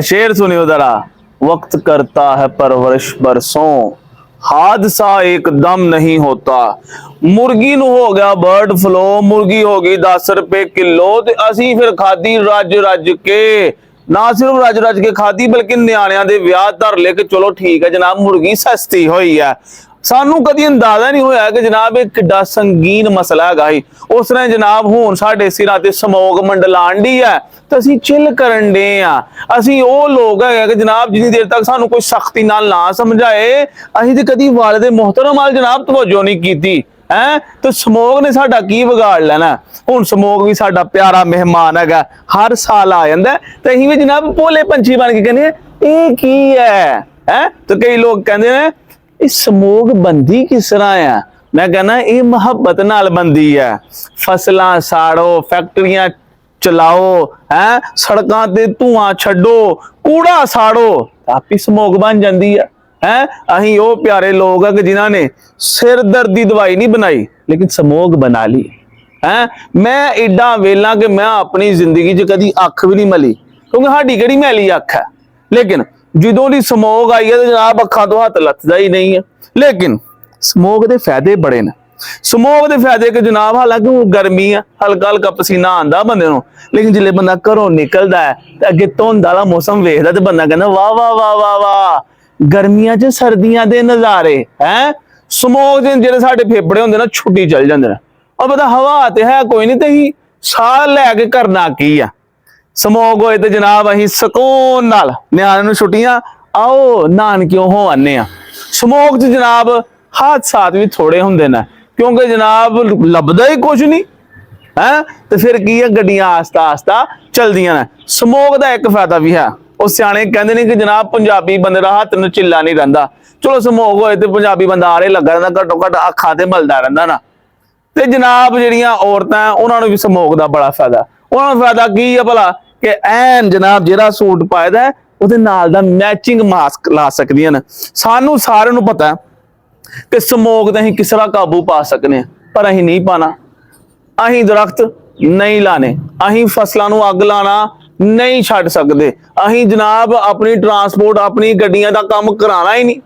शेर सुनियो जरा। वक्त करता है परवरिश बरसों, हादसा एकदम नहीं होता। मुर्गी ਨੂੰ हो गया बर्ड फ्लू, मुर्गी हो गई 10 रुपए किलो ਤੇ ਅਸੀਂ ਫਿਰ ਖਾਦੀ ਰੱਜ ਰੱਜ ਕੇ, ना सिर्फ रज रज के खाधी बल्कि ਨਿਆਣਿਆਂ ਦੇ ਵਿਆਹ ਧਰ ਲੈ ਕੇ चलो ठीक है जनाब मुर्गी सस्ती होई है। सानू कदी अंदाजा नहीं होया कि जनाब एक किड्डा संगीन मसला है। उस तरह जनाब हुण साडे सिरां ते समोग मंडलाण दी है तो असीं चिल करन डे आ। असीं ओ लोग है कि जनाब जिन्नी देर तक सानू कोई सख्ती नाल ना समझाए असीं ते कदी वालिद मोहतरम अल जनाब तवज्जो नहीं कीती है। तो समोग ने साडा की बिगाड़ लेना। हुण समोग भी साडा प्यारा मेहमान है, हर साल आ जांदा ते असीं भी जनाब भोले पंछी बन के कहने ए की है। तो कई लोग कहंदे ने इस समोग बंदी किस तरह है। मैं कहना ये मुहब्बत नाल बंदी है। फसलां साड़ो, फैक्ट्रियां चलाओ, है सड़कां ते धुआं छड्डो, कूड़ा साड़ो, आप ही समोग बन जाती है। अहीं वो प्यारे लोग है कि जिन्हां ने सिर दर्द की दवाई नहीं बनाई लेकिन समोग बना ली है। मैं एडा वेला कि मैं अपनी जिंदगी च कदी अख भी नहीं मली क्योंकि साडी किहड़ी मैली अख है। लेकिन ਜਦੋਂ ਦੀ ਸਮੋਗ आई है तो जनाब अखा तो हथ लथदा ही नहीं है। लेकिन समोग के फायदे बड़े ने। समोग के फायदे कि जनाब हालांकि गर्मी है, हल्का हल्का पसीना आंदा बंदे नूं, लेकिन जिले बंदा घरों निकलदा है तो अगे धुंध वाला मौसम वेखदा तो बंदा कहंदा वाह वाह वाह वाह वाह गर्मियां च सर्दियां दे नज़ारे हैं। समोग दे जेहड़े साडे फेफड़े हुंदे ना छुट्टी चल जांदे ने और पता हवा ते है कोई नहीं ते ही साह लैके करना की है। समोग होए तो जनाब असीं सकून नाल निआणे नूं छुट्टियां आओ नानकियों हो आने आ। समोग च जनाब हादसात भी थोड़े हुंदे ने क्योंकि जनाब लभदा ही कुछ नहीं है। तो फिर की है गड्डियां आस्ता आस्ता चलदियां ने। समोग का एक फायदा भी है, वो सियाणे कहंदे ने कि जनाब पंजाबी बंदे दा हत्थ नचिल्ला नहीं रहिंदा। चलो समोग होए तो पंजाबी बंदा आरे लगा रहिंदा, घट्टो घट्ट अखां ते मलदा रहिंदा ना। ते जनाब जिहड़ियां औरतां उन्हां नूं भी समोग दा बड़ा फायदा। उन्हां नूं फायदा की है भला कि ऐन जनाब जिहड़ा सूट पाएदा है उहदे नाल दा मैचिंग मास्क ला सकदियां ने। सानू सारे नूं पता है कि समोग ते असीं किस तरह काबू पा सकने, पर असीं नहीं पाना। असीं दरख्त नहीं लाने, असीं फसलां नूं अग लाना नहीं छड्ड सकदे, असीं जनाब अपनी ट्रांसपोर्ट अपनी गड्डियां दा काम कराना ही नहीं।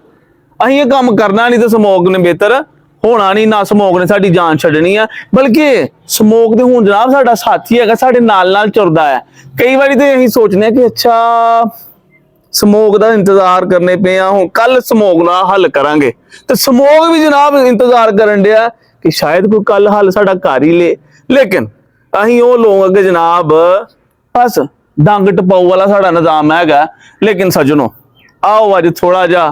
असीं ये काम करना नहीं तो समोग ने बेहतर होना नहीं, ना समोग ने साडी जान छड्डनी है। बल्कि समोग ते हुण जनाब साडा साथी है, साडे नाल नाल चुरदा है। कई बारी तो असीं सोचने कि अच्छा समोग का इंतजार करने पे हुण कल समोग ना हल करांगे, तो समोग भी जनाब इंतजार करन दिया कि शायद कोई कल हल साडा कर ही ले। लेकिन असीं वो लोग अगे जनाब बस डंग टपाऊ वाला साडा निजाम हैगा। लेकिन सजनों आओ अज थोड़ा जा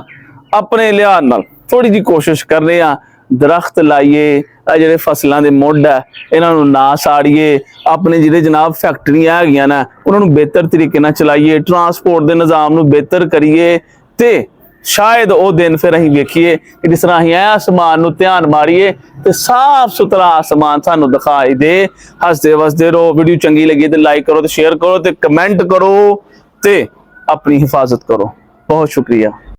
अपने लिहाज नाल थोड़ी जी कोशिश कर रहे हैं, दरख्त लाइए, ਜਿਹੜੇ ਫਸਲਾਂ ਦੇ ਮੁੱਢ ਹੈ ਇਹਨਾਂ ਨੂੰ ਨਾ ਸਾੜੀਏ, ਆਪਣੇ ਜਿਹੜੇ ਜਨਾਬ ਫੈਕਟਰੀਆਂ ਹੈਗੀਆਂ ਨਾ ਉਹਨਾਂ ਨੂੰ ਬਿਹਤਰ ਤਰੀਕੇ ਨਾਲ ਚਲਾਈਏ, ਟਰਾਂਸਪੋਰਟ ਦੇ ਨਿਜ਼ਾਮ ਨੂੰ ਬਿਹਤਰ ਕਰੀਏ ਤੇ शायद वो दिन फिर असीं वेखीए कि जिस तरह असीं आसमान नूं ध्यान मारीए तो साफ सुथरा आसमान सानूं दिखाई दे। हसदे वसदे रहो। वीडियो चंगी लगी तो लाइक करो, तो शेयर करो, तो कमेंट करो, तो अपनी हिफाजत करो। बहुत शुक्रिया।